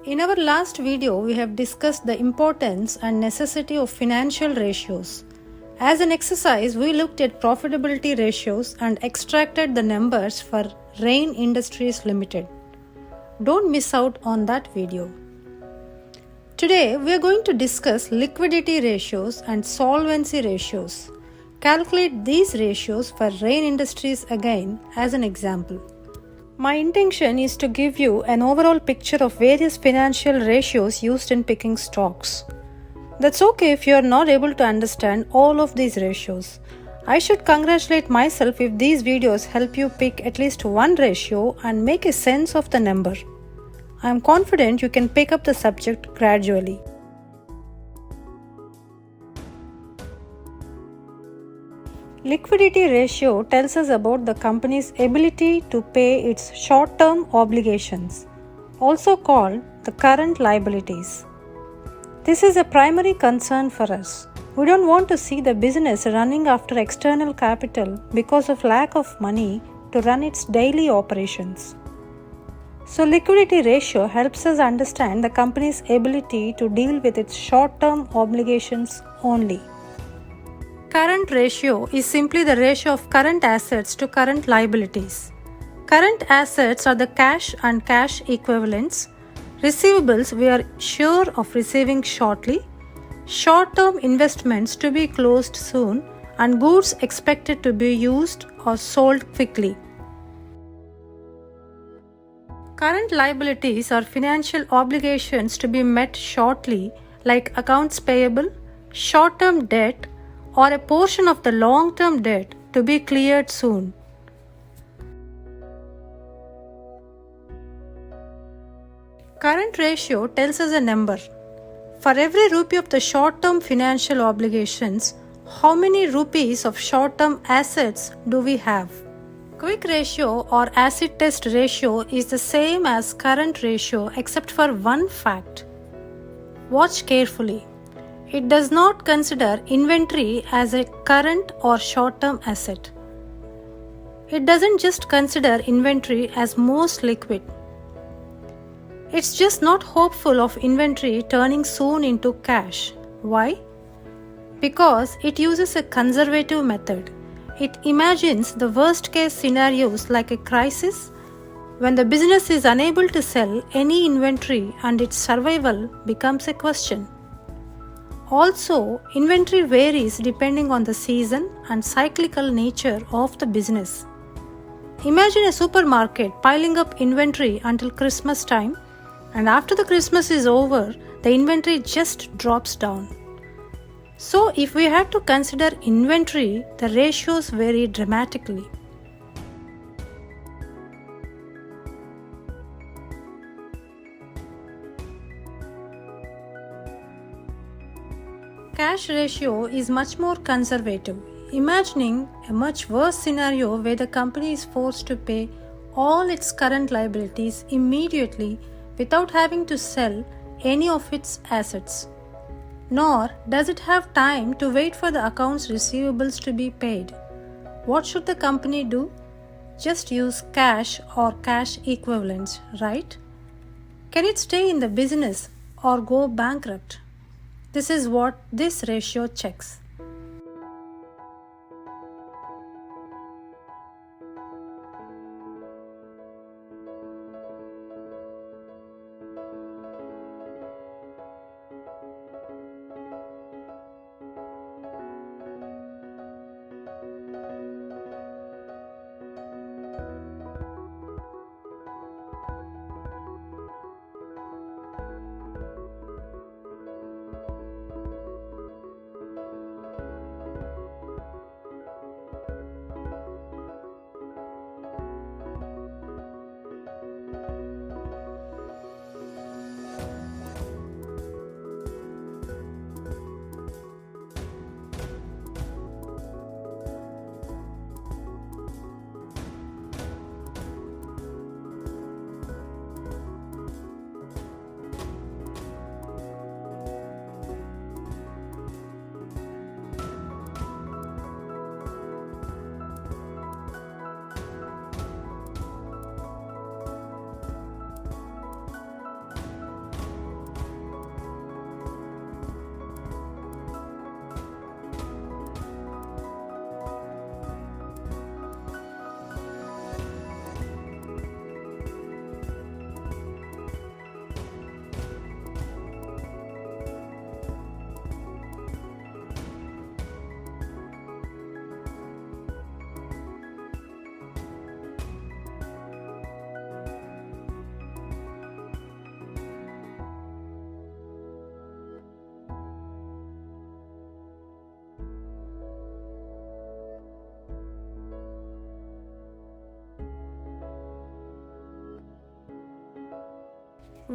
In our last video, we have discussed the importance and necessity of financial ratios. As an exercise, we looked at profitability ratios and extracted the numbers for Rain Industries Limited. Don't miss out on that video. Today, we are going to discuss liquidity ratios and solvency ratios. Calculate these ratios for Rain Industries again as an example. My intention is to give you an overall picture of various financial ratios used in picking stocks. That's okay if you are not able to understand all of these ratios. I should congratulate myself if these videos help you pick at least one ratio and make a sense of the number. I am confident you can pick up the subject gradually. Liquidity ratio tells us about the company's ability to pay its short-term obligations, also called the current liabilities. This is a primary concern for us. We don't want to see the business running after external capital because of lack of money to run its daily operations. So liquidity ratio helps us understand the company's ability to deal with its short-term obligations only. Current ratio is simply the ratio of current assets to current liabilities. Current assets are the cash and cash equivalents. Receivables we are sure of receiving shortly. Short-term investments to be closed soon and goods expected to be used or sold quickly. Current liabilities are financial obligations to be met shortly, like accounts payable, short-term debt, or a portion of the long-term debt to be cleared soon. Current ratio tells us a number. For every rupee of the short-term financial obligations, how many rupees of short-term assets do we have? Quick ratio or acid test ratio is the same as current ratio except for one fact. Watch carefully. It does not consider inventory as a current or short-term asset. It doesn't just consider inventory as most liquid. It's just not hopeful of inventory turning soon into cash. Why? Because it uses a conservative method. It imagines the worst-case scenarios like a crisis when the business is unable to sell any inventory and its survival becomes a question. Also, inventory varies depending on the season and cyclical nature of the business. Imagine a supermarket piling up inventory until Christmas time, and after the Christmas is over, the inventory just drops down. So, if we had to consider inventory, the ratios vary dramatically. Cash ratio is much more conservative, imagining a much worse scenario where the company is forced to pay all its current liabilities immediately without having to sell any of its assets. Nor does it have time to wait for the accounts receivables to be paid. What should the company do? Just use cash or cash equivalents, right? Can it stay in the business or go bankrupt? This is what this ratio checks.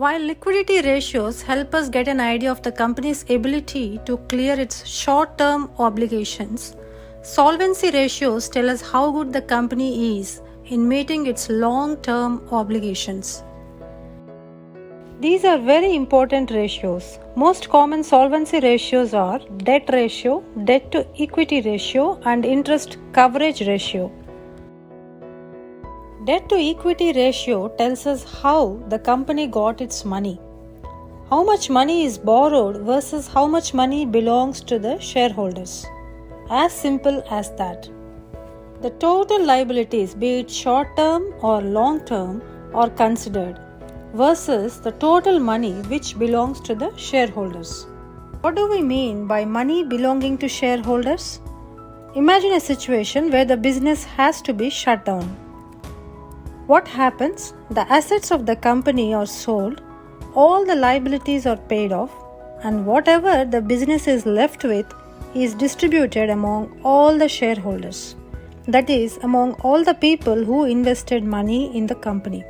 While liquidity ratios help us get an idea of the company's ability to clear its short-term obligations, solvency ratios tell us how good the company is in meeting its long-term obligations. These are very important ratios. Most common solvency ratios are debt ratio, debt to equity ratio, and interest coverage ratio. Debt to equity ratio tells us how the company got its money. How much money is borrowed versus how much money belongs to the shareholders. As simple as that. The total liabilities, be it short term or long term, are considered versus the total money which belongs to the shareholders. What do we mean by money belonging to shareholders? Imagine a situation where the business has to be shut down. What happens? The assets of the company are sold, all the liabilities are paid off, and whatever the business is left with is distributed among all the shareholders. That is, among all the people who invested money in the company.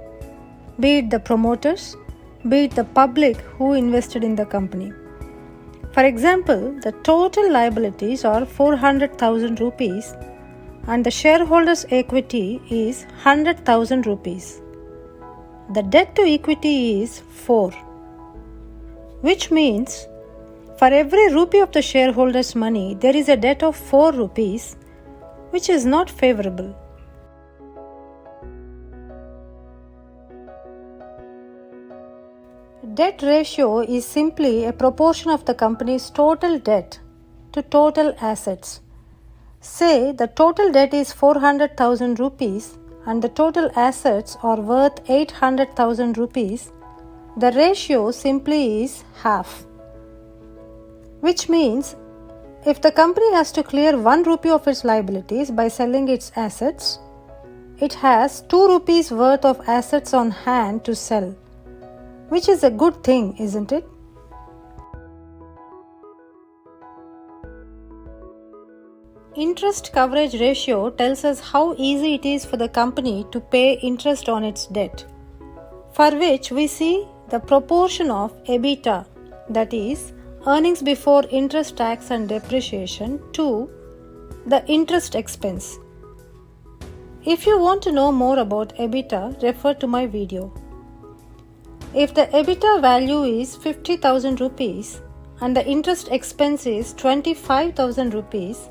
Be it the promoters, be it the public who invested in the company. For example, the total liabilities are 400,000 rupees and the shareholders' equity is 100,000 rupees. The debt to equity is 4, which means for every rupee of the shareholders' money, there is a debt of 4 rupees, which is not favorable. Debt ratio is simply a proportion of the company's total debt to total assets. Say the total debt is 400,000 rupees and the total assets are worth 800,000 rupees. The ratio simply is half. Which means if the company has to clear 1 rupee of its liabilities by selling its assets, it has 2 rupees worth of assets on hand to sell. Which is a good thing, isn't it? Interest coverage ratio tells us how easy it is for the company to pay interest on its debt, for which we see the proportion of EBITDA, that is, earnings before interest, tax and depreciation, to the interest expense. If you want to know more about EBITDA, refer to my video. If the EBITDA value is 50,000 rupees and the interest expense is 25,000 rupees,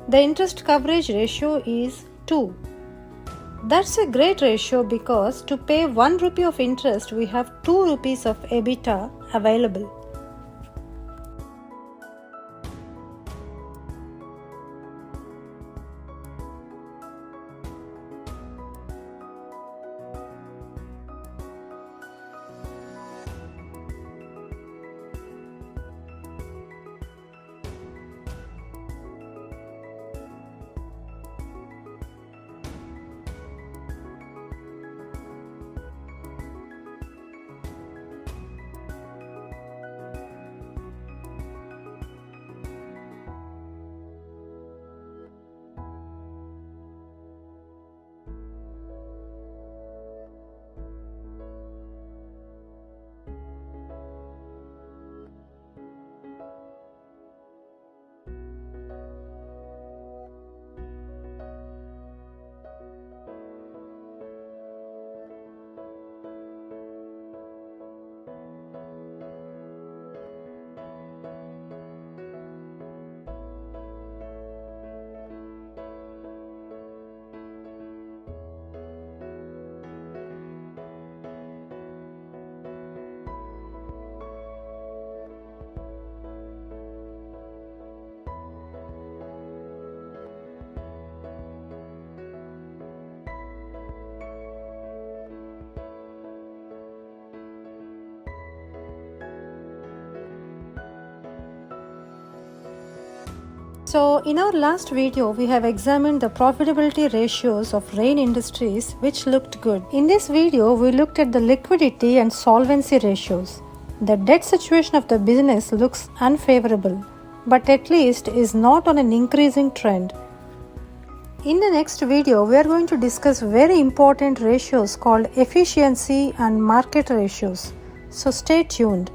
the interest coverage ratio is 2. That's a great ratio because to pay 1 rupee of interest, we have 2 rupees of EBITDA available. So in our last video, we have examined the profitability ratios of Rain Industries, which looked good. In this video, we looked at the liquidity and solvency ratios. The debt situation of the business looks unfavorable, but at least is not on an increasing trend. In the next video, we are going to discuss very important ratios called efficiency and market ratios, So stay tuned.